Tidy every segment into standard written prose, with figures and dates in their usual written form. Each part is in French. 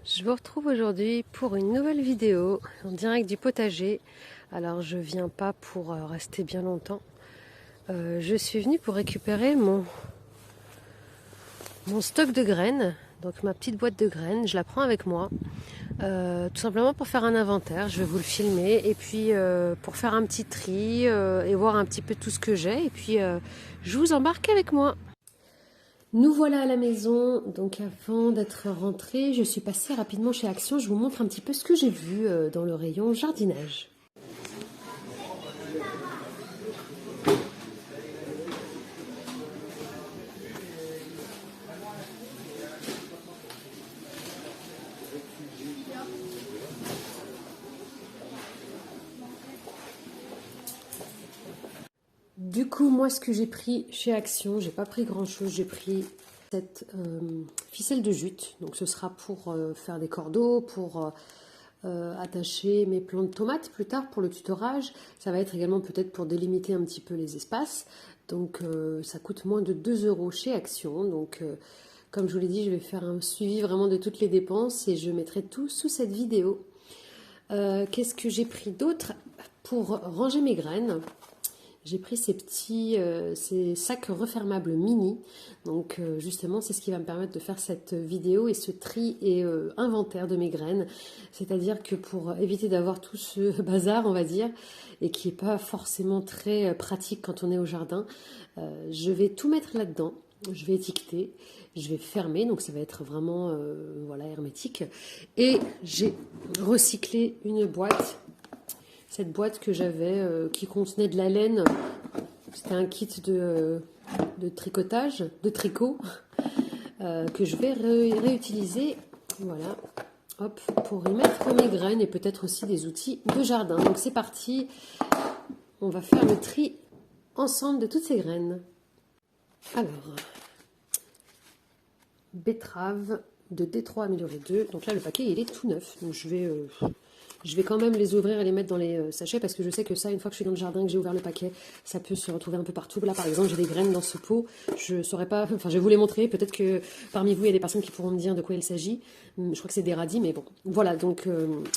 Je vous retrouve aujourd'hui pour une nouvelle vidéo en direct du potager. Alors je viens pas pour rester bien longtemps. Je suis venue pour récupérer mon stock de graines, donc ma petite boîte de graines. Je la prends avec moi, tout simplement pour faire un inventaire. Je vais vous le filmer et puis pour faire un petit tri et voir un petit peu tout ce que j'ai. Et puis je vous embarque avec moi. Nous voilà à la maison, donc avant d'être rentrée, je suis passée rapidement chez Action. Je vous montre un petit peu ce que j'ai vu dans le rayon jardinage. Du coup, moi, ce que j'ai pris chez Action, j'ai pas pris grand-chose. J'ai pris cette ficelle de jute. Donc, ce sera pour faire des cordeaux, pour attacher mes plants de tomates plus tard pour le tutorage. Ça va être également peut-être pour délimiter un petit peu les espaces. Donc, ça coûte moins de 2 € chez Action. Donc, comme je vous l'ai dit, je vais faire un suivi vraiment de toutes les dépenses et je mettrai tout sous cette vidéo. Qu'est-ce que j'ai pris d'autre pour ranger mes graines? J'ai pris ces sacs refermables mini. Donc justement, c'est ce qui va me permettre de faire cette vidéo et ce tri et inventaire de mes graines. C'est-à-dire que pour éviter d'avoir tout ce bazar, on va dire, et qui n'est pas forcément très pratique quand on est au jardin, je vais tout mettre là-dedans. Je vais étiqueter, je vais fermer, donc ça va être vraiment voilà, hermétique. Et j'ai recyclé une boîte. Cette boîte que j'avais qui contenait de la laine, c'était un kit de tricotage, de tricot, que je vais réutiliser, voilà, hop, pour y mettre mes graines et peut-être aussi des outils de jardin. Donc c'est parti, on va faire le tri ensemble de toutes ces graines. Alors, betterave de D3 amélioré 2, donc là le paquet il est tout neuf, donc je vais quand même les ouvrir et les mettre dans les sachets parce que je sais que ça, une fois que je suis dans le jardin, que j'ai ouvert le paquet, ça peut se retrouver un peu partout. Là, par exemple, j'ai des graines dans ce pot. Je saurais pas, enfin, je vais vous les montrer. Peut-être que parmi vous, il y a des personnes qui pourront me dire de quoi il s'agit. Je crois que c'est des radis, mais bon. Voilà, donc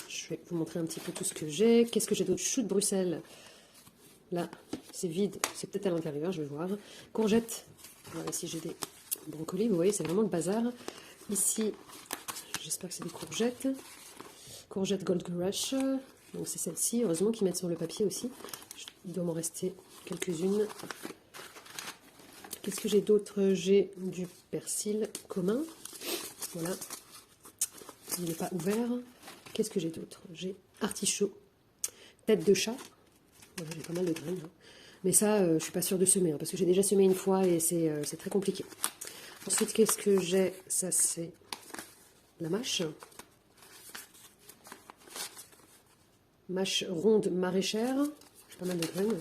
je vais vous montrer un petit peu tout ce que j'ai. Qu'est-ce que j'ai d'autre? Chou de Bruxelles. Là, c'est vide. C'est peut-être à l'intérieur, je vais voir. Courgettes. Voilà, ici, j'ai des brocolis. Vous voyez, c'est vraiment le bazar. Ici, j'espère que c'est des courgettes. Courgette Gold Rush, donc c'est celle-ci, heureusement qu'ils mettent sur le papier aussi, il doit m'en rester quelques-unes. Qu'est-ce que j'ai d'autre? J'ai du persil commun, voilà, il n'est pas ouvert. Qu'est-ce que j'ai d'autre? J'ai artichaut, tête de chat, voilà, j'ai pas mal de graines, hein. Mais ça, je suis pas sûre de semer, hein, parce que j'ai déjà semé une fois et c'est très compliqué. Ensuite, qu'est-ce que j'ai? Ça, c'est la mâche. Mâche ronde maraîchère, j'ai pas mal de graines.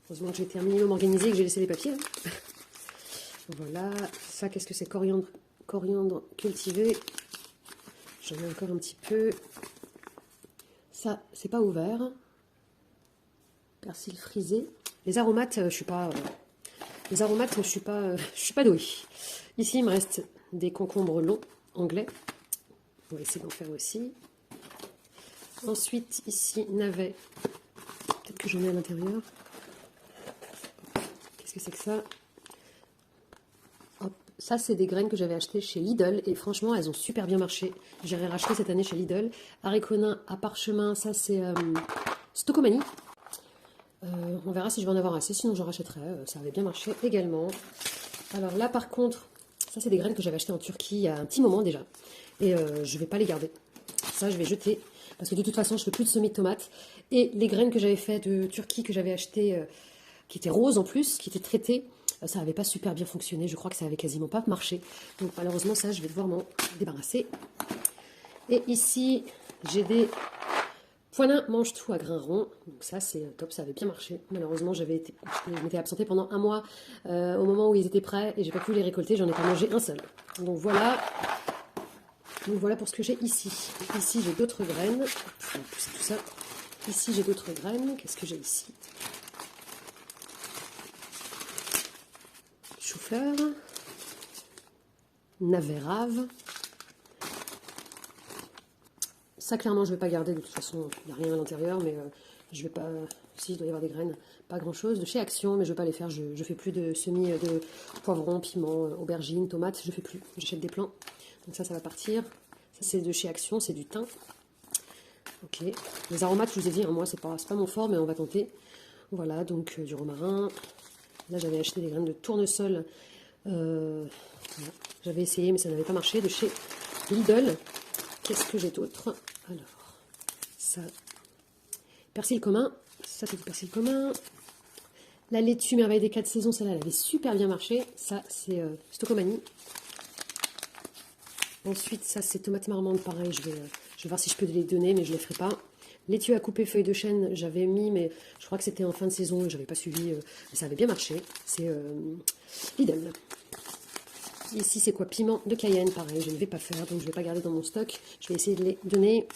Heureusement que j'ai été un minimum organisée et que j'ai laissé les papiers. Hein. Voilà, ça qu'est-ce que c'est? Coriandre cultivé. J'en ai encore un petit peu. Ça, c'est pas ouvert. Persil frisé. Les aromates, je suis pas. Les aromates, je suis pas douée. Ici, il me reste des concombres longs anglais. On va essayer d'en faire aussi. Ensuite, ici, navet. Peut-être que j'en ai à l'intérieur. Qu'est-ce que c'est que ça? Hop. Ça, c'est des graines que j'avais achetées chez Lidl. Et franchement, elles ont super bien marché. J'ai racheté cette année chez Lidl. Haricots à parchemin, ça, c'est Stocomanie. On verra si je vais en avoir assez. Sinon, j'en rachèterai. Ça avait bien marché également. Alors là, par contre, ça, c'est des graines que j'avais achetées en Turquie il y a un petit moment déjà. Et je ne vais pas les garder. Ça, je vais jeter. Parce que de toute façon, je ne fais plus de semis de tomates. Et les graines que j'avais fait de Turquie, que j'avais achetées, qui étaient roses en plus, qui étaient traitées, ça n'avait pas super bien fonctionné. Je crois que ça n'avait quasiment pas marché. Donc malheureusement, ça, je vais devoir m'en débarrasser. Et ici, j'ai des poilins mange-tout à grains ronds. Donc ça, c'est top, ça avait bien marché. Malheureusement, je m'étais absentée pendant un mois au moment où ils étaient prêts et j'ai pas pu les récolter. J'en ai pas mangé un seul. Donc voilà. Donc voilà pour ce que j'ai ici. Ici, j'ai d'autres graines. Je vais pousser tout ça. Ici, j'ai d'autres graines. Qu'est-ce que j'ai ici? Chou-fleur. navet rave. Ça, clairement, je ne vais pas garder. De toute façon, il n'y a rien à l'intérieur, mais je vais pas... Si, il doit y avoir des graines. Pas grand-chose. De chez Action, mais je ne vais pas les faire. Je ne fais plus de semis de poivrons, piments, aubergines, tomates. Je ne fais plus. J'achète des plants. Donc ça va partir. Ça, c'est de chez Action. C'est du thym. Ok. Les aromates, je vous ai dit, hein, moi, c'est pas mon fort, mais on va tenter. Voilà, donc du romarin. Là, j'avais acheté des graines de tournesol. Voilà. J'avais essayé, mais ça n'avait pas marché. De chez Lidl. Qu'est-ce que j'ai d'autre? Alors, ça, persil commun. Ça, c'est du persil commun. La laitue merveille des 4 saisons, celle-là, elle avait super bien marché. Ça, c'est Stocomanie. Ensuite, ça, c'est tomate marmande. Pareil, je vais voir si je peux les donner, mais je ne les ferai pas. Laitue à couper, feuilles de chêne, j'avais mis, mais je crois que c'était en fin de saison. Je n'avais pas suivi. Ça avait bien marché. C'est Lidl. Ici, c'est quoi? Piment de Cayenne, pareil, je ne vais pas faire, donc je ne vais pas garder dans mon stock. Je vais essayer de les donner.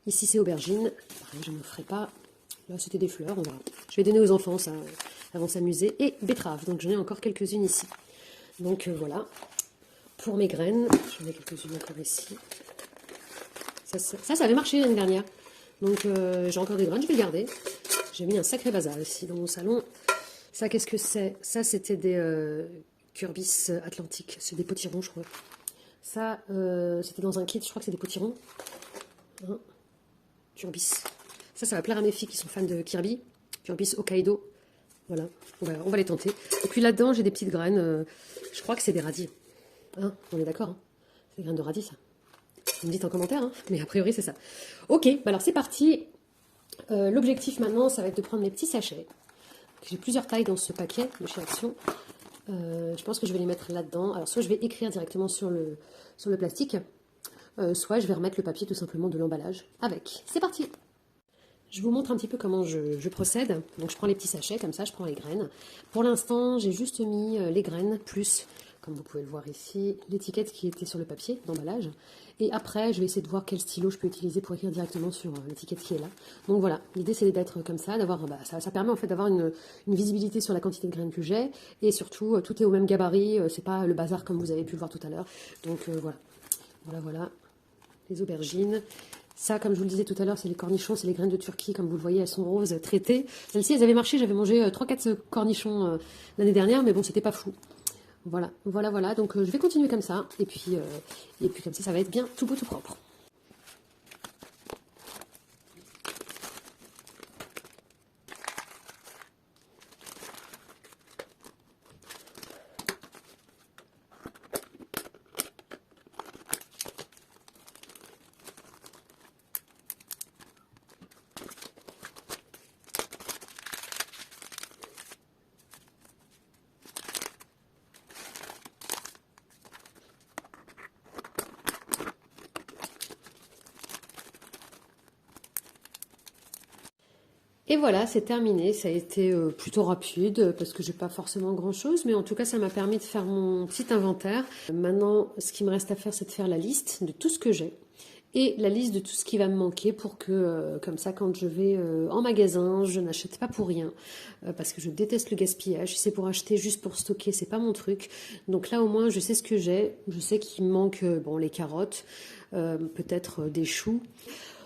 Ici, c'est aubergine. Pareil, je ne ferai pas. Là, c'était des fleurs, on verra. Je vais donner aux enfants, ça, avant de s'amuser. Et betterave, donc j'en ai encore quelques-unes ici. Donc voilà. Pour mes graines, j'en ai quelques-unes encore ici. Ça avait marché l'année dernière. Donc j'ai encore des graines, je vais les garder. J'ai mis un sacré bazar ici dans mon salon. Ça, qu'est-ce que c'est? Ça, c'était des... Curbis Atlantique, c'est des potirons, je crois. Ça, c'était dans un kit, je crois que c'est des potirons. Hein, Curbis. Ça va plaire à mes filles qui sont fans de Kirby. Curbis Hokkaido. Voilà, on va les tenter. Et puis là-dedans, j'ai des petites graines. Je crois que c'est des radis. Hein, on est d'accord, hein? C'est des graines de radis, ça. Vous me dites en commentaire, hein, mais a priori, c'est ça. Ok, bah alors c'est parti. L'objectif maintenant, ça va être de prendre mes petits sachets. J'ai plusieurs tailles dans ce paquet de chez Action. Je pense que je vais les mettre là-dedans. Alors, soit je vais écrire directement sur le plastique, soit je vais remettre le papier tout simplement de l'emballage avec. C'est parti! Je vous montre un petit peu comment je procède. Donc, je prends les petits sachets, comme ça, je prends les graines. Pour l'instant, j'ai juste mis les graines, plus, comme vous pouvez le voir ici, l'étiquette qui était sur le papier d'emballage. Et après, je vais essayer de voir quel stylo je peux utiliser pour écrire directement sur l'étiquette qui est là. Donc voilà, l'idée c'est d'être comme ça, d'avoir, ça permet en fait d'avoir une visibilité sur la quantité de graines que j'ai. Et surtout, tout est au même gabarit, c'est pas le bazar comme vous avez pu le voir tout à l'heure. Donc voilà, les aubergines. Ça, comme je vous le disais tout à l'heure, c'est les cornichons, c'est les graines de Turquie, comme vous le voyez, elles sont roses, traitées. Celles-ci, elles avaient marché, j'avais mangé 3-4 cornichons l'année dernière, mais bon, c'était pas fou. Voilà. Donc je vais continuer comme ça, et puis comme ça va être bien tout beau, tout propre. Et voilà, c'est terminé. Ça a été plutôt rapide parce que j'ai pas forcément grand-chose, mais en tout cas, ça m'a permis de faire mon petit inventaire. Maintenant, ce qui me reste à faire, c'est de faire la liste de tout ce que j'ai et la liste de tout ce qui va me manquer pour que, comme ça, quand je vais en magasin, je n'achète pas pour rien parce que je déteste le gaspillage. Si c'est pour acheter juste pour stocker, c'est pas mon truc. Donc là, au moins, je sais ce que j'ai. Je sais qu'il me manque bon, les carottes, peut-être des choux.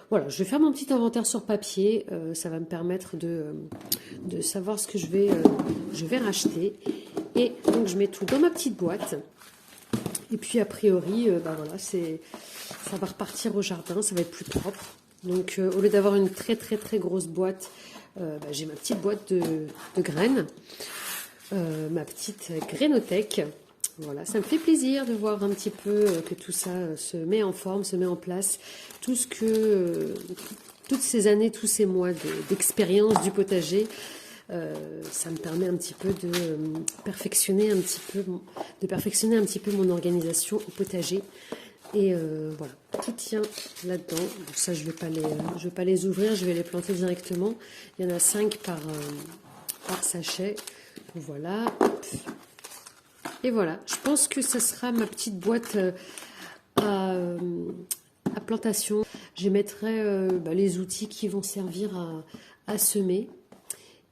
Voilà, je vais faire mon petit inventaire sur papier, ça va me permettre de savoir ce que je vais racheter. Et donc je mets tout dans ma petite boîte. Et puis a priori, voilà, ça va repartir au jardin, ça va être plus propre. Donc au lieu d'avoir une très grosse boîte, j'ai ma petite boîte de graines, ma petite grainothèque. Voilà, ça me fait plaisir de voir un petit peu que tout ça se met en forme, se met en place. Toutes ces années, tous ces mois d'expérience du potager, ça me permet un petit peu de perfectionner un petit peu mon organisation au potager. Et voilà, tout tient là-dedans. Donc ça, je vais pas les ouvrir, je vais les planter directement. Il y en a 5 par sachet. Voilà. Et voilà, je pense que ça sera ma petite boîte à plantation. J'y mettrai les outils qui vont servir à semer.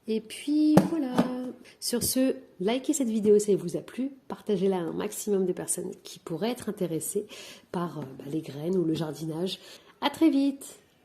Et puis voilà. Sur ce, likez cette vidéo si elle vous a plu, partagez-la à un maximum de personnes qui pourraient être intéressées par les graines ou le jardinage. À très vite!